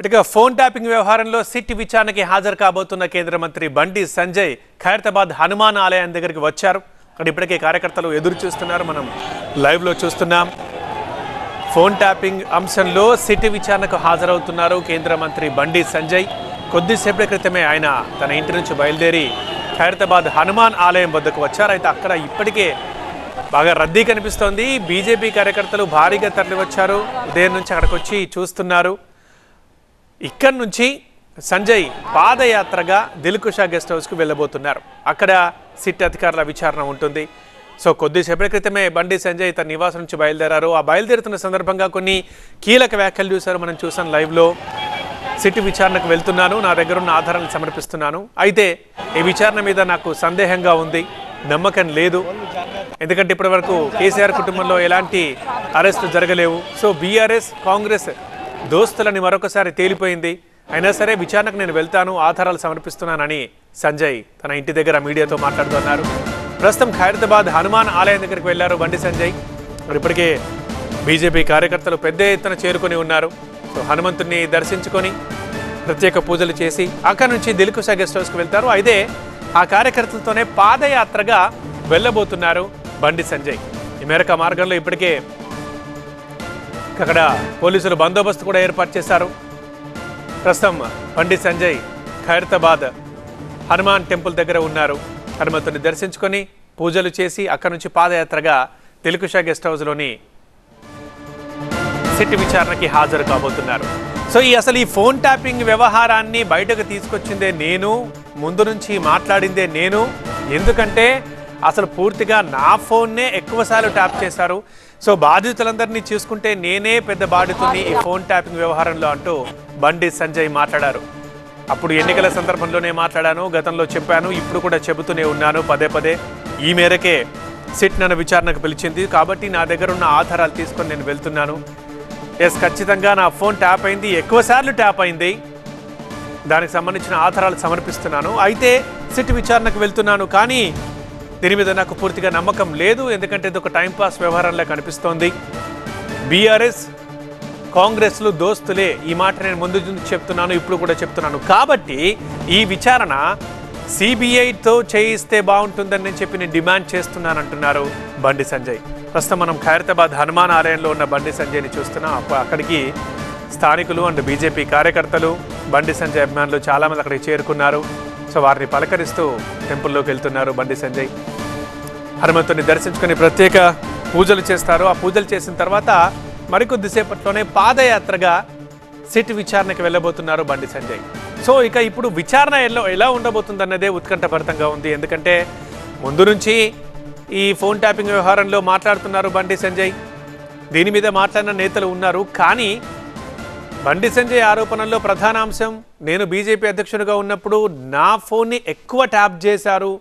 ఇటుగా phone tapping వ్యవహారంలో SIT విచారణకి హాజరు కాబోతున్న కేంద్ర మంత్రి బండి సంజయ్ ఖైరతాబాద్ హనుమాన్ ఆలయం దగ్గరికి వచ్చారు. అక్కడ ఇప్పటికే కార్యకర్తలు ఎదురు చూస్తున్నారు. మనం లైవ్లో చూస్తున్నాం. ఫోన్ ట్యాపింగ్ అంశంలో సిట్ విచారణకు హాజరవుతున్నారు కేంద్ర మంత్రి బండి సంజయ్. కొద్దిసేపటి క్రితమే ఆయన తన ఇంటి నుంచి బయలుదేరి ఖైరతాబాద్ హనుమాన్ ఆలయం వద్దకు వచ్చారు. అయితే అక్కడ ఇప్పటికే బాగా రద్దీ కనిపిస్తోంది. బీజేపీ కార్యకర్తలు భారీగా తరలివచ్చారు. ఉదయం నుంచి అక్కడికి వచ్చి చూస్తున్నారు. ఇక్కడి నుంచి సంజయ్ పాదయాత్రగా దిల్కుషా గెస్ట్ హౌస్కు వెళ్ళబోతున్నారు. అక్కడ సిట్ అధికారుల విచారణ ఉంటుంది. సో కొద్దిసేపటి క్రితమే బండి సంజయ్ తన నివాసం నుంచి బయలుదేరారు. ఆ బయలుదేరుతున్న సందర్భంగా కొన్ని కీలక వ్యాఖ్యలు చూశారు. మనం చూసాం లైవ్లో. సిట్ విచారణకు వెళ్తున్నాను, నా దగ్గర ఉన్న ఆధారాలను సమర్పిస్తున్నాను. అయితే ఈ విచారణ మీద నాకు సందేహంగా ఉంది, నమ్మకం లేదు. ఎందుకంటే ఇప్పటి వరకు కేసీఆర్ కుటుంబంలో ఎలాంటి అరెస్టు జరగలేవు. సో బీఆర్ఎస్ కాంగ్రెస్ దోస్తులని మరొకసారి తేలిపోయింది. అయినా సరే విచారణకు నేను వెళ్తాను, ఆధారాలు సమర్పిస్తున్నానని సంజయ్ తన ఇంటి దగ్గర మీడియాతో మాట్లాడుతున్నారు. ప్రస్తుతం ఖైరతాబాద్ హనుమాన్ ఆలయం దగ్గరికి వెళ్లారు బండి సంజయ్. ఇప్పటికే బీజేపీ కార్యకర్తలు పెద్ద ఎత్తున చేరుకొని ఉన్నారు. సో హనుమంతుడిని దర్శించుకొని ప్రత్యేక పూజలు చేసి అక్కడి నుంచి దిల్కుషా గెస్ట్ హౌస్కి వెళ్తారు. అయితే ఆ కార్యకర్తలతోనే పాదయాత్రగా వెళ్ళబోతున్నారు బండి సంజయ్. ఈ మేరకు మార్గంలో ఇప్పటికే అక్కడ పోలీసులు బందోబస్తు కూడా ఏర్పాటు చేశారు. ప్రస్తుతం బండి సంజయ్ ఖైరతాబాద్ హనుమాన్ టెంపుల్ దగ్గర ఉన్నారు. హనుమంతుని దర్శించుకొని పూజలు చేసి అక్కడి నుంచి పాదయాత్రగా దిల్కుషా గెస్ట్ హౌస్లోని సిట్ విచారణకి హాజరు కాబోతున్నారు. సో అసలు ఈ ఫోన్ ట్యాపింగ్ వ్యవహారాన్ని బయటకు తీసుకొచ్చిందే నేను, ముందు నుంచి మాట్లాడిందే నేను. ఎందుకంటే అసలు పూర్తిగా నా ఫోన్నే ఎక్కువసార్లు ట్యాప్ చేశారు. సో బాధితులందరినీ చూసుకుంటే నేనే పెద్ద బాధితుని ఈ ఫోన్ ట్యాపింగ్ వ్యవహారంలో అంటూ బండి సంజయ్ మాట్లాడారు. అప్పుడు ఎన్నికల సందర్భంలోనే మాట్లాడాను, గతంలో చెప్పాను, ఇప్పుడు కూడా చెబుతూనే ఉన్నాను పదే పదే. ఈ మేరకే సిట్ నన్ను విచారణకు పిలిచింది. కాబట్టి నా దగ్గర ఉన్న ఆధారాలు తీసుకొని నేను వెళ్తున్నాను. ఖచ్చితంగా నా ఫోన్ ట్యాప్ అయింది, ఎక్కువసార్లు ట్యాప్ అయింది. దానికి సంబంధించిన ఆధారాలు సమర్పిస్తున్నాను. అయితే సిట్ విచారణకు వెళ్తున్నాను, కానీ దీని మీద నాకు పూర్తిగా నమ్మకం లేదు. ఎందుకంటే ఇది ఒక టైంపాస్ వ్యవహారంలా కనిపిస్తోంది. బీఆర్ఎస్ కాంగ్రెస్లు దోస్తులే, ఈ మాట నేను ముందు చెప్తున్నాను, ఇప్పుడు కూడా చెప్తున్నాను. కాబట్టి ఈ విచారణ సిబిఐతో చేయిస్తే బాగుంటుందని నేను చెప్పి నేను డిమాండ్ చేస్తున్నానంటున్నారు బండి సంజయ్. ప్రస్తుతం మనం ఖైరతాబాద్ హనుమాన్ ఆలయంలో ఉన్న బండి సంజయ్ని చూస్తున్నాం. అక్కడికి స్థానికులు అండ్ బీజేపీ కార్యకర్తలు, బండి సంజయ్ అభిమానులు చాలామంది అక్కడికి చేరుకున్నారు. సో వారిని పలకరిస్తూ టెంపుల్లోకి వెళ్తున్నారు బండి సంజయ్. హనుమంతుని దర్శించుకొని ప్రత్యేక పూజలు చేస్తారు. ఆ పూజలు చేసిన తర్వాత మరికొద్దిసేపట్లోనే పాదయాత్రగా సిట్ విచారణకి వెళ్ళబోతున్నారు బండి సంజయ్. సో ఇప్పుడు విచారణ ఎలా ఉండబోతుందన్నదే ఉత్కంఠభరితంగా ఉంది. ఎందుకంటే ముందు నుంచి ఈ ఫోన్ ట్యాపింగ్ వ్యవహారంలో మాట్లాడుతున్నారు బండి సంజయ్. దీని మీద మాట్లాడిన నేతలు ఉన్నారు. కానీ బండి సంజయ్ ఆరోపణల్లో ప్రధాన అంశం, నేను బీజేపీ అధ్యక్షుడిగా ఉన్నప్పుడు నా ఫోన్ని ఎక్కువ ట్యాప్ చేశారు,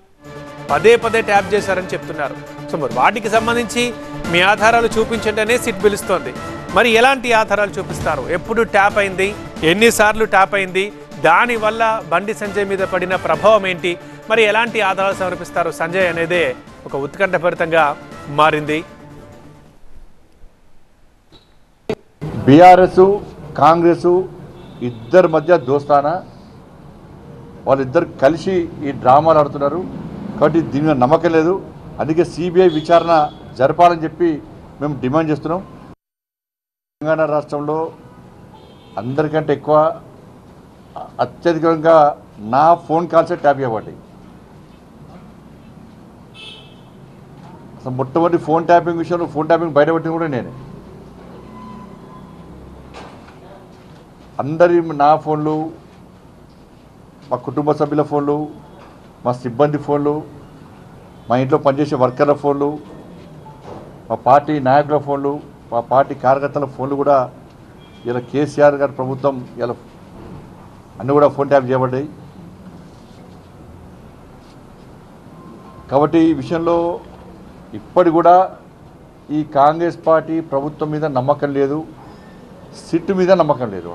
పదే పదే ట్యాప్ చేశారని చెప్తున్నారు. సో మరి వాటికి సంబంధించి మీ ఆధారాలు చూపించండి అనే సిట్ పిలుస్తోంది. మరి ఎలాంటి ఆధారాలు చూపిస్తారు, ఎప్పుడు ట్యాప్ అయింది, ఎన్నిసార్లు ట్యాప్ అయింది, దానివల్ల బండి సంజయ్ మీద పడిన ప్రభావం ఏంటి, మరి ఎలాంటి ఆధారాలు సమర్పిస్తారు సంజయ్ అనేదే ఒక ఉత్కంఠభరితంగా మారింది. బీఆర్ఎస్ కాంగ్రెస్ ఇద్దరి మధ్య దోస్తానా, వాళ్ళిద్దరు కలిసి ఈ డ్రామాలు ఆడుతున్నారు. కాబట్టి దీని మీద నమ్మకం లేదు. అందుకే సిబిఐ విచారణ జరపాలని చెప్పి మేము డిమాండ్ చేస్తున్నాం. తెలంగాణ రాష్ట్రంలో అందరికంటే ఎక్కువ అత్యధికంగా నా ఫోన్ కాల్సే ట్యాప్ చేయబడ్డాయి. అసలు మొట్టమొదటి ఫోన్ ట్యాపింగ్ విషయంలో ఫోన్ ట్యాపింగ్ బయటపెట్టింది కూడా నేనే. అందరి నా ఫోన్లు, మా కుటుంబ సభ్యుల ఫోన్లు, మా సిబ్బంది ఫోన్లు, మా ఇంట్లో పనిచేసే వర్కర్ల ఫోన్లు, మా పార్టీ నాయకుల ఫోన్లు, మా పార్టీ కార్యకర్తల ఫోన్లు కూడా ఇలా కేసీఆర్ గారి ప్రభుత్వం ఇలా అన్నీ కూడా ఫోన్ ట్యాప్ చేయబడ్డాయి. కాబట్టి ఈ విషయంలో ఇప్పటి కూడా ఈ కాంగ్రెస్ పార్టీ ప్రభుత్వం మీద నమ్మకం లేదు, సిట్ మీద నమ్మకం లేదు.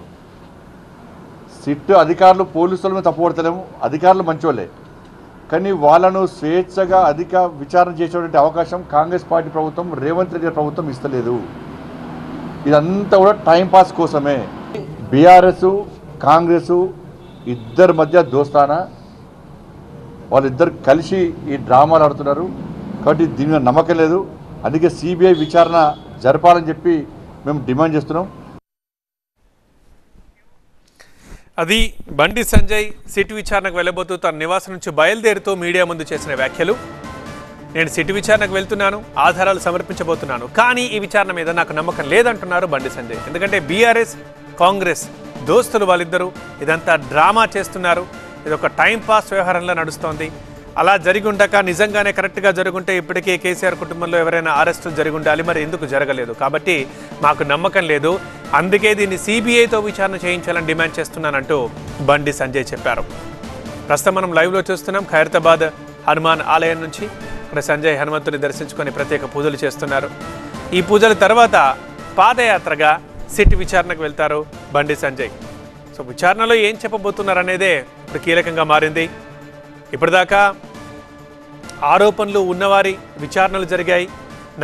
సిట్ అధికారులు పోలీసుల మీద తప్పుపడతలేము, అధికారులు మంచోళ్ళే, కానీ వాళ్ళను స్వేచ్ఛగా అధిక విచారణ చేసేటువంటి అవకాశం కాంగ్రెస్ పార్టీ ప్రభుత్వం, రేవంత్ రెడ్డి ప్రభుత్వం ఇస్తలేదు. ఇదంతా కూడా టైంపాస్ కోసమే. బీఆర్ఎస్ కాంగ్రెస్ ఇద్దరి మధ్య దోస్తానా, వాళ్ళిద్దరు కలిసి ఈ డ్రామాలు ఆడుతున్నారు. కాబట్టి దీని మీద నమ్మకం లేదు. అందుకే సిబిఐ విచారణ జరపాలని చెప్పి మేము డిమాండ్ చేస్తున్నాం. అది బండి సంజయ్ సిట్ విచారణకు వెళ్ళబోతూ తన నివాసం నుంచి బయలుదేరుతూ మీడియా ముందు చేసిన వ్యాఖ్యలు. నేను సిట్ విచారణకు వెళ్తున్నాను, ఆధారాలు సమర్పించబోతున్నాను, కానీ ఈ విచారణ మీద నాకు నమ్మకం లేదంటున్నారు బండి సంజయ్. ఎందుకంటే బీఆర్ఎస్ కాంగ్రెస్ దోస్తులు వాళ్ళిద్దరూ ఇదంతా డ్రామా చేస్తున్నారు. ఇది ఒక టైం పాస్ వ్యవహారంలో నడుస్తోంది. అలా జరిగి ఉండక నిజంగానే కరెక్ట్గా జరుగుంటే ఇప్పటికే కేసీఆర్ కుటుంబంలో ఎవరైనా అరెస్టులు జరిగి ఉండాలి, మరి ఎందుకు జరగలేదు? కాబట్టి మాకు నమ్మకం లేదు, అందుకే దీన్ని సిబిఐతో విచారణ చేయించాలని డిమాండ్ చేస్తున్నానంటూ బండి సంజయ్ చెప్పారు. ప్రస్తుతం మనం లైవ్లో చూస్తున్నాం ఖైరతాబాద్ హనుమాన్ ఆలయం నుంచి. ఇక్కడ సంజయ్ హనుమంతుని దర్శించుకొని ప్రత్యేక పూజలు చేస్తున్నారు. ఈ పూజల తర్వాత పాదయాత్రగా సిట్ విచారణకు వెళ్తారు బండి సంజయ్. సో విచారణలో ఏం చెప్పబోతున్నారు అనేదే ఇప్పుడు కీలకంగా మారింది. ఇప్పటిదాకా ఆరోపణలు ఉన్నవారి విచారణలు జరిగాయి.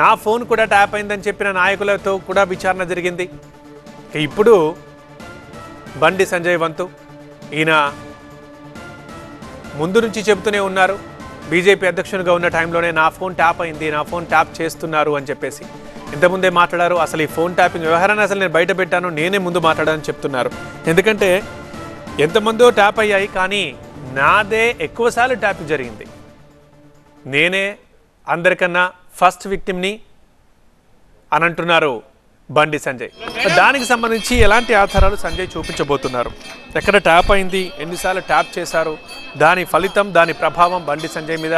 నా ఫోన్ కూడా ట్యాప్ అయిందని చెప్పిన నాయకులతో కూడా విచారణ జరిగింది. ఇప్పుడు బండి సంజయ్ వంతు. ఈయన ముందు నుంచి చెబుతూనే ఉన్నారు, బీజేపీ అధ్యక్షునిగా ఉన్న టైంలోనే నా ఫోన్ ట్యాప్ అయింది, నా ఫోన్ ట్యాప్ చేస్తున్నారు అని చెప్పేసి ఇంతకుముందే మాట్లాడారు. అసలు ఈ ఫోన్ ట్యాపింగ్ వ్యవహారాన్ని అసలు నేను బయట పెట్టాను, నేనే ముందు మాట్లాడాలని చెప్తున్నారు. ఎందుకంటే ఎంతమందో ట్యాప్ అయ్యాయి, కానీ నాదే ఎక్కువసార్లు ట్యాప్ జరిగింది, నేనే అందరికన్నా ఫస్ట్ విక్టిమ్ని అని అంటున్నారు బండి సంజయ్. దానికి సంబంధించి ఎలాంటి ఆధారాలు సంజయ్ చూపించబోతున్నారు, ఎక్కడ ట్యాప్ అయింది, ఎన్నిసార్లు ట్యాప్ చేశారు, దాని ఫలితం దాని ప్రభావం బండి సంజయ్ మీద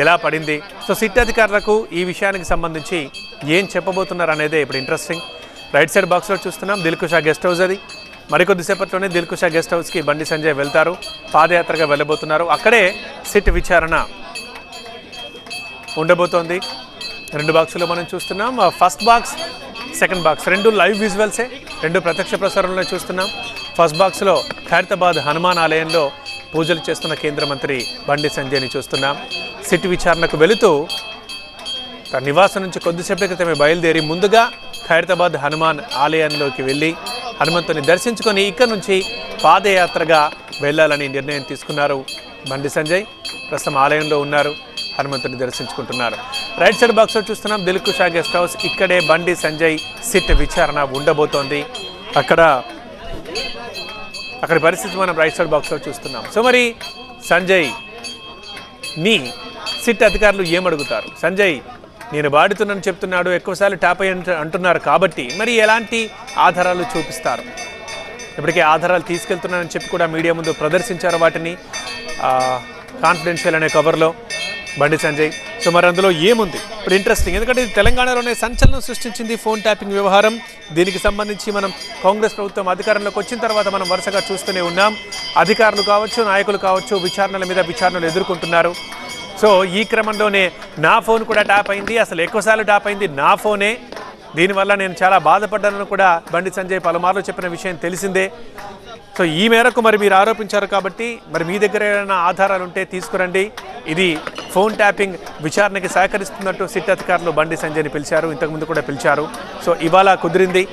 ఎలా పడింది, సో సిట్ అధికారులకు ఈ విషయానికి సంబంధించి ఏం చెప్పబోతున్నారు అనేదే ఇప్పుడు ఇంట్రెస్టింగ్. రైట్ సైడ్ బాక్స్లో చూస్తున్నాం దిల్కుషా గెస్ట్ హౌస్. అది మరికొద్దిసేపట్లోనే దిల్కుషా గెస్ట్ హౌస్కి బండి సంజయ్ వెళ్తారు, పాదయాత్రగా వెళ్ళబోతున్నారు. అక్కడే సిట్ విచారణ ఉండబోతోంది. రెండు బాక్సులో మనం చూస్తున్నాం, ఫస్ట్ బాక్స్ సెకండ్ బాక్స్ రెండు లైవ్ విజువల్సే, రెండు ప్రత్యక్ష ప్రసారంలో చూస్తున్నాం. ఫస్ట్ బాక్స్లో ఖైరతాబాద్ హనుమాన్ ఆలయంలో పూజలు చేస్తున్న కేంద్ర మంత్రి బండి సంజయ్ని చూస్తున్నాం. సిట్ విచారణకు వెళుతూ తన నివాసం నుంచి కొద్దిసేపటి క్రితమే బయలుదేరి ముందుగా ఖైరతాబాద్ హనుమాన్ ఆలయంలోకి వెళ్ళి హనుమంతుని దర్శించుకొని ఇక్కడ నుంచి పాదయాత్రగా వెళ్ళాలని నిర్ణయం తీసుకున్నారు బండి సంజయ్. ప్రస్తుతం ఆలయంలో ఉన్నారు, హనుమంతుని దర్శించుకుంటున్నారు. రైట్ సైడ్ బాక్స్లో చూస్తున్నాం దిల్కుషా గెస్ట్ హౌస్. ఇక్కడే బండి సంజయ్ సిట్ విచారణ ఉండబోతోంది. అక్కడి పరిస్థితి మనం రైట్ సైడ్ బాక్స్లో చూస్తున్నాం. సో మరి సంజయ్ని సిట్ అధికారులు ఏమడుగుతారు? సంజయ్ నేను బాధితున్నానని చెప్తున్నాడు, ఎక్కువసార్లు ట్యాప్ అయ్యి అంటున్నారు, కాబట్టి మరి ఎలాంటి ఆధారాలు చూపిస్తారు? ఇప్పటికే ఆధారాలు తీసుకెళ్తున్నానని చెప్పి కూడా మీడియా ముందు ప్రదర్శించారు వాటిని కాన్ఫిడెన్షియల్ అనే కవర్లో బండి సంజయ్. సో మరి అందులో ఏముంది ఇప్పుడు ఇంట్రెస్టింగ్, ఎందుకంటే ఇది తెలంగాణలోనే సంచలనం సృష్టించింది ఫోన్ ట్యాపింగ్ వ్యవహారం. దీనికి సంబంధించి మనం కాంగ్రెస్ ప్రభుత్వం అధికారంలోకి వచ్చిన తర్వాత మనం వరుసగా చూస్తూనే ఉన్నాం. అధికారులు కావచ్చు, నాయకులు కావచ్చు, విచారణల మీద విచారణలు ఎదుర్కొంటున్నారు. సో ఈ క్రమంలోనే నా ఫోన్ కూడా ట్యాప్ అయింది, అసలు ఎక్కువసార్లు ట్యాప్ అయింది నా ఫోనే, దీనివల్ల నేను చాలా బాధపడ్డానని కూడా బండి సంజయ్ పలుమార్లు చెప్పిన విషయం తెలిసిందే. సో ఈ మేరకు మరి మీరు ఆరోపించారు కాబట్టి మరి మీ దగ్గర ఏమైనా ఆధారాలు ఉంటే తీసుకురండి, ఇది ఫోన్ ట్యాపింగ్ విచారణకి సహకరిస్తున్నట్టు సిట్ అధికారులు బండి సంజయ్ని పిలిచారు, ఇంతకుముందు కూడా పిలిచారు. సో ఇవాళ కుదిరింది,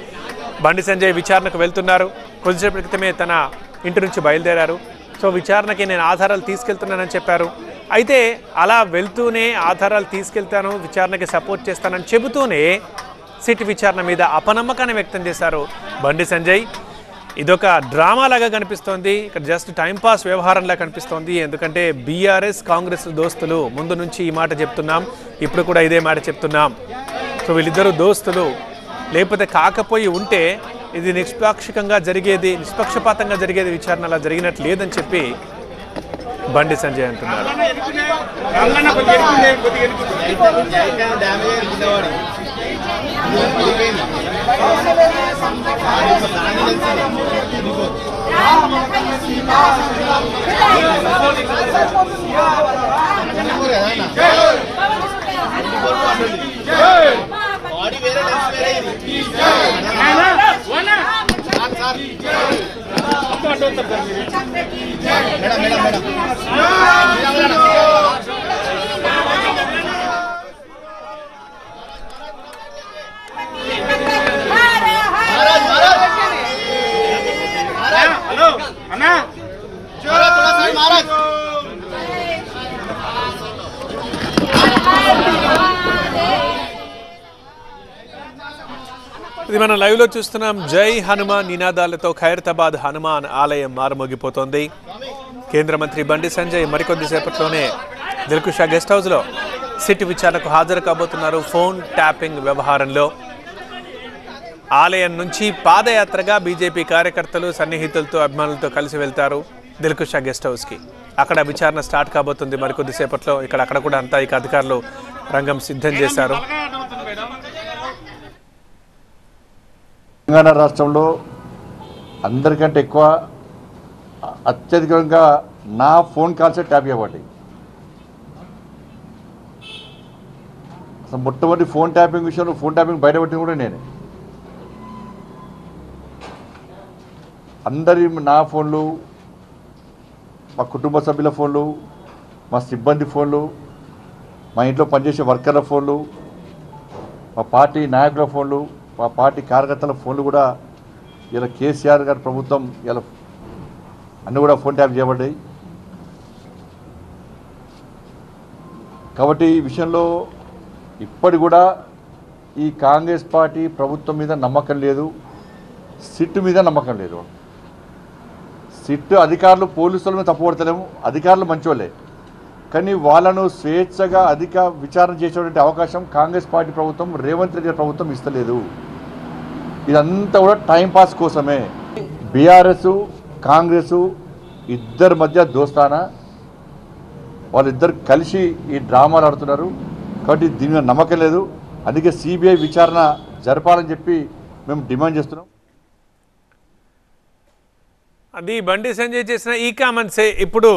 బండి సంజయ్ విచారణకు వెళ్తున్నారు. కొద్దిసేపటి క్రితమే తన ఇంటి నుంచి బయలుదేరారు. సో విచారణకి నేను ఆధారాలు తీసుకెళ్తున్నానని చెప్పారు. అయితే అలా వెళ్తూనే ఆధారాలు తీసుకెళ్తాను, విచారణకి సపోర్ట్ చేస్తానని చెబుతూనే సిట్ విచారణ మీద అపనమ్మకాన్ని వ్యక్తం చేశారు బండి సంజయ్. ఇదొక డ్రామా లాగా కనిపిస్తోంది, ఇక్కడ జస్ట్ టైంపాస్ వ్యవహారంలా కనిపిస్తోంది. ఎందుకంటే బీఆర్ఎస్ కాంగ్రెస్ దోస్తులు, ముందు నుంచి ఈ మాట చెప్తున్నాం, ఇప్పుడు కూడా ఇదే మాట చెప్తున్నాం. సో వీళ్ళిద్దరూ దోస్తులు, లేకపోతే కాకపోయి ఉంటే ఇది నిష్పాక్షికంగా జరిగేది, నిష్పక్షపాతంగా జరిగేది విచారణ, అలా జరిగినట్లు లేదని చెప్పి బండి సంజయ్ అంటున్నారు. ఇది మనం లైవ్ లో చూస్తున్నాం. జై హనుమాన్ నినాదాలతో ఖైరతాబాద్ హనుమాన్ ఆలయం మారుమోగిపోతోంది. కేంద్ర మంత్రి బండి సంజయ్ మరికొద్ది సేపట్లోనే దిల్కుష గెస్ట్ హౌస్ లో సిట్ విచారణకు హాజరు కాబోతున్నారు. ఫోన్ ట్యాపింగ్ వ్యవహారంలో ఆలయం నుంచి పాదయాత్రగా బీజేపీ కార్యకర్తలు సన్నిహితులతో అభిమానులతో కలిసి వెళ్తారు దిల్కుష గెస్ట్ హౌస్ కి. అక్కడ విచారణ స్టార్ట్ కాబోతుంది మరికొద్ది సేపట్లో. అక్కడ కూడా అంతా ఇక అధికారులు రంగం సిద్ధం చేశారు. తెలంగాణ రాష్ట్రంలో అందరికంటే ఎక్కువ అత్యధికంగా నా ఫోన్ కాల్సే ట్యాప్ చేయబడ్డాయి. అసలు మొట్టమొదటి ఫోన్ ట్యాపింగ్ విషయంలో ఫోన్ ట్యాపింగ్ బయటపెట్టింది కూడా నేనే. అందరి నా ఫోన్లు, మా కుటుంబ సభ్యుల ఫోన్లు, మా సిబ్బంది ఫోన్లు, మా ఇంట్లో పనిచేసే వర్కర్ల ఫోన్లు, మా పార్టీ నాయకుల ఫోన్లు, మా పార్టీ కార్యకర్తల ఫోన్లు కూడా ఇలా కేసీఆర్ గారి ప్రభుత్వం ఇలా అన్నీ కూడా ఫోన్ ట్యాప్ చేయబడ్డాయి. కాబట్టి ఈ విషయంలో ఇప్పటి కూడా ఈ కాంగ్రెస్ పార్టీ ప్రభుత్వం మీద నమ్మకం లేదు, సిట్ మీద నమ్మకం లేదు. సిట్ అధికారులు పోలీసుల మీద తప్పుపడతలేము, అధికారులు మంచోళ్ళే, కానీ వాళ్ళను స్వేచ్ఛగా అధిక విచారణ చేసేటువంటి అవకాశం కాంగ్రెస్ పార్టీ ప్రభుత్వం, రేవంత్ రెడ్డి ప్రభుత్వం ఇస్తలేదు. ఇదంతా కూడా టైంపాస్ కోసమే. బీఆర్ఎస్ కాంగ్రెస్ ఇద్దరి మధ్య దోస్తానా, వాళ్ళిద్దరు కలిసి ఈ డ్రామాలు ఆడుతున్నారు. కాబట్టి దీని మీద నమ్మకం లేదు. అందుకే సిబిఐ విచారణ జరపాలని చెప్పి మేము డిమాండ్ చేస్తున్నాం. అది బండి సంజయ్ చేసిన ఈ కామెంట్సే ఇప్పుడు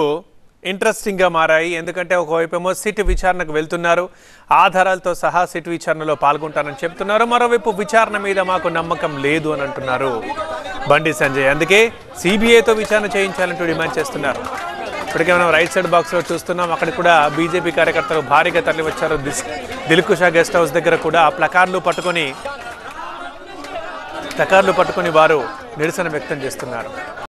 ఇంట్రెస్టింగ్గా మారాయి. ఎందుకంటే ఒకవైపేమో సిట్ విచారణకు వెళ్తున్నారు, ఆధారాలతో సహా సిట్ విచారణలో పాల్గొంటానని చెప్తున్నారు. మరోవైపు విచారణ మీద మాకు నమ్మకం లేదు అని అంటున్నారు బండి సంజయ్. అందుకే సిబిఐతో విచారణ చేయించాలంటూ డిమాండ్ చేస్తున్నారు. ఇప్పటికే మనం రైట్ సైడ్ బాక్స్లో చూస్తున్నాం. అక్కడ కూడా బీజేపీ కార్యకర్తలు భారీగా తరలి వచ్చారు. దిల్కుష గెస్ట్ హౌస్ దగ్గర కూడా ప్లకార్డులు పట్టుకొని వారు నిరసన వ్యక్తం చేస్తున్నారు.